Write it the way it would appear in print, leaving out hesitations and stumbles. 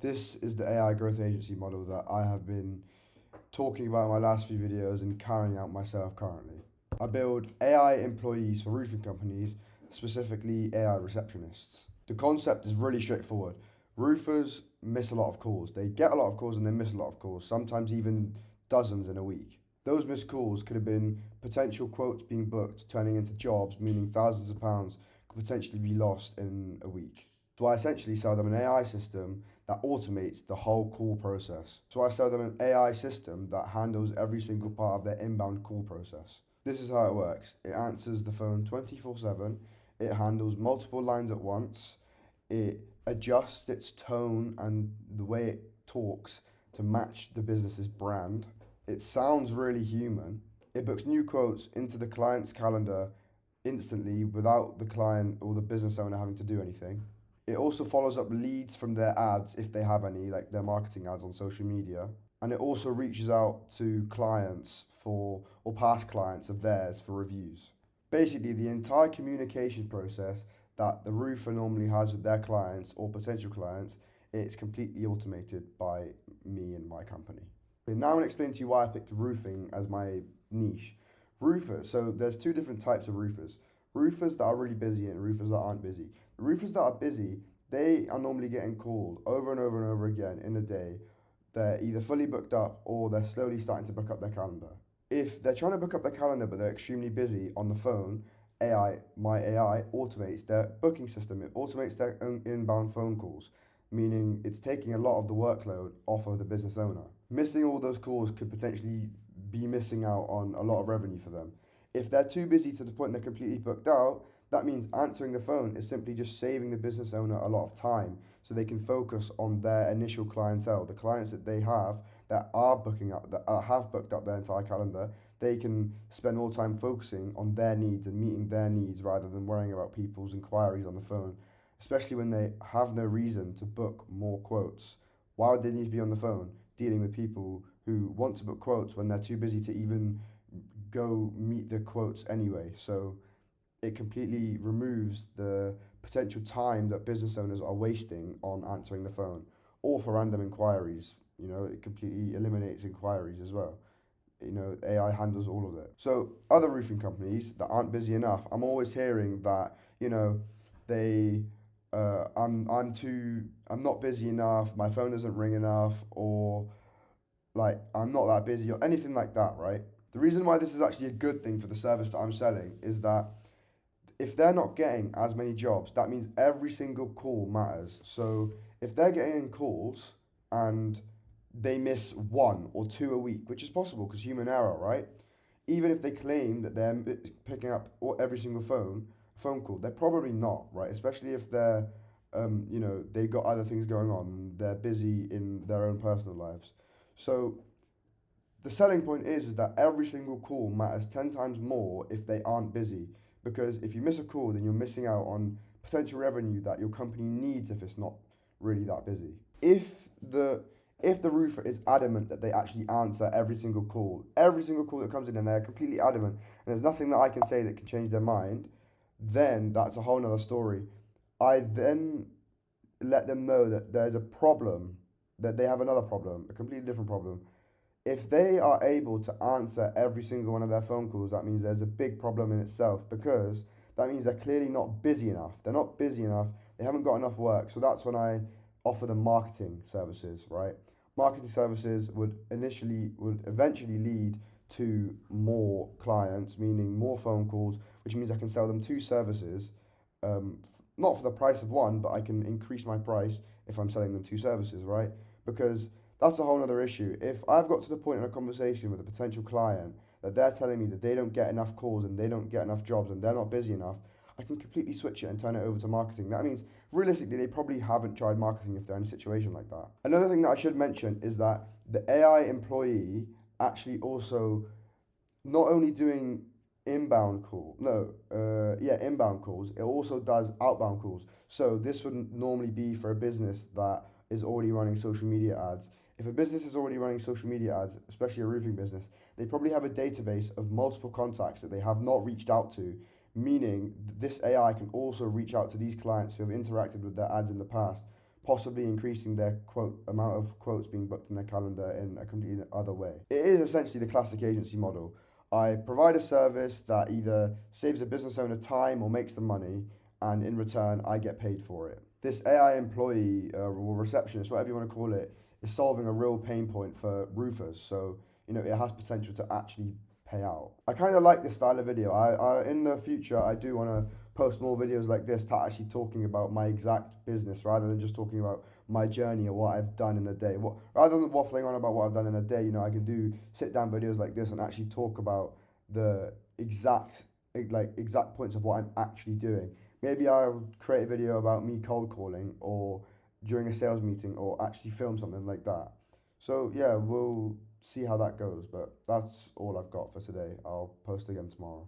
This is the AI growth agency model that I have been talking about in my last few videos and carrying out myself currently. I build AI employees for roofing companies, specifically AI receptionists. The concept is really straightforward. Roofers miss a lot of calls. They get a lot of calls and they miss a lot of calls, sometimes even dozens in a week. Those missed calls could have been potential quotes being booked, turning into jobs, meaning thousands of pounds could potentially be lost in a week. So I essentially sell them an AI system that automates the whole call process. So I sell them an AI system that handles every single part of their inbound call process. This is how it works. It answers the phone 24/7. It handles multiple lines at once. It adjusts its tone and the way it talks to match the business's brand. It sounds really human. It books new quotes into the client's calendar instantly without the client or the business owner having to do anything. It also follows up leads from their ads if they have any, like their marketing ads on social media. And it also reaches out to clients or past clients of theirs for reviews. Basically, the entire communication process that the roofer normally has with their clients or potential clients, it's completely automated by me and my company. Okay, now I'm going to explain to you why I picked roofing as my niche. Roofers, so there's two different types of roofers. Roofers that are really busy and roofers that aren't busy. The roofers that are busy, they are normally getting called over and over and over again in a day. They're either fully booked up or they're slowly starting to book up their calendar. If they're trying to book up their calendar but they're extremely busy on the phone, my AI automates their booking system. It automates their own inbound phone calls, meaning it's taking a lot of the workload off of the business owner. Missing all those calls could potentially be missing out on a lot of revenue for them. If they're too busy to the point they're completely booked out, that means answering the phone is simply just saving the business owner a lot of time so they can focus on their initial clientele, the clients that they have that are booking up, that have booked up their entire calendar. They can spend more time focusing on their needs and meeting their needs rather than worrying about people's inquiries on the phone, especially when they have no reason to book more quotes. Why would they need to be on the phone dealing with people who want to book quotes when they're too busy to even go meet the quotes anyway? So it completely removes the potential time that business owners are wasting on answering the phone or for random inquiries. It completely eliminates inquiries as well. AI handles all of it. So other roofing companies that aren't busy enough, I'm always hearing that, they I'm not busy enough, my phone doesn't ring enough, or like I'm not that busy or anything like that, right? The reason why this is actually a good thing for the service that I'm selling is that if they're not getting as many jobs, that means every single call matters. So if they're getting in calls and they miss one or two a week, which is possible because human error, right? Even if they claim that they're picking up every single phone call, they're probably not, right? Especially if they're, they've got other things going on, they're busy in their own personal lives. So the selling point is that every single call matters 10 times more if they aren't busy. Because if you miss a call, then you're missing out on potential revenue that your company needs if it's not really that busy. If the roofer is adamant that they actually answer every single call that comes in and they're completely adamant, and there's nothing that I can say that can change their mind, then that's a whole nother story. I then let them know that there's a problem, that they have another problem, a completely different problem. If they are able to answer every single one of their phone calls, that means there's a big problem in itself because that means they're clearly not busy enough. They're not busy enough. They haven't got enough work. So that's when I offer them marketing services, right? Marketing services would eventually lead to more clients, meaning more phone calls, which means I can sell them two services, not for the price of one, but I can increase my price if I'm selling them two services, right? Because that's a whole other issue. If I've got to the point in a conversation with a potential client that they're telling me that they don't get enough calls and they don't get enough jobs and they're not busy enough, I can completely switch it and turn it over to marketing. That means realistically they probably haven't tried marketing if they're in a situation like that. Another thing that I should mention is that the AI employee actually also not only doing inbound call no yeah inbound calls, it also does outbound calls. So this would normally be for a business that is already running social media ads. If a business is already running social media ads, especially a roofing business, they probably have a database of multiple contacts that they have not reached out to, meaning this AI can also reach out to these clients who have interacted with their ads in the past, possibly increasing their amount of quotes being booked in their calendar in a completely other way. It is essentially the classic agency model. I provide a service that either saves a business owner time or makes them money, and in return, I get paid for it. This AI employee or receptionist, whatever you want to call it, is solving a real pain point for roofers. So, it has potential to actually pay out. I kind of like this style of video. In the future, I do want to post more videos like this to actually talking about my exact business rather than just talking about my journey or what I've done in a day. Rather than waffling on about what I've done in a day, I can do sit down videos like this and actually talk about the exact points of what I'm actually doing. Maybe I'll create a video about me cold calling or during a sales meeting or actually film something like that. So yeah, we'll see how that goes, but that's all I've got for today. I'll post again tomorrow.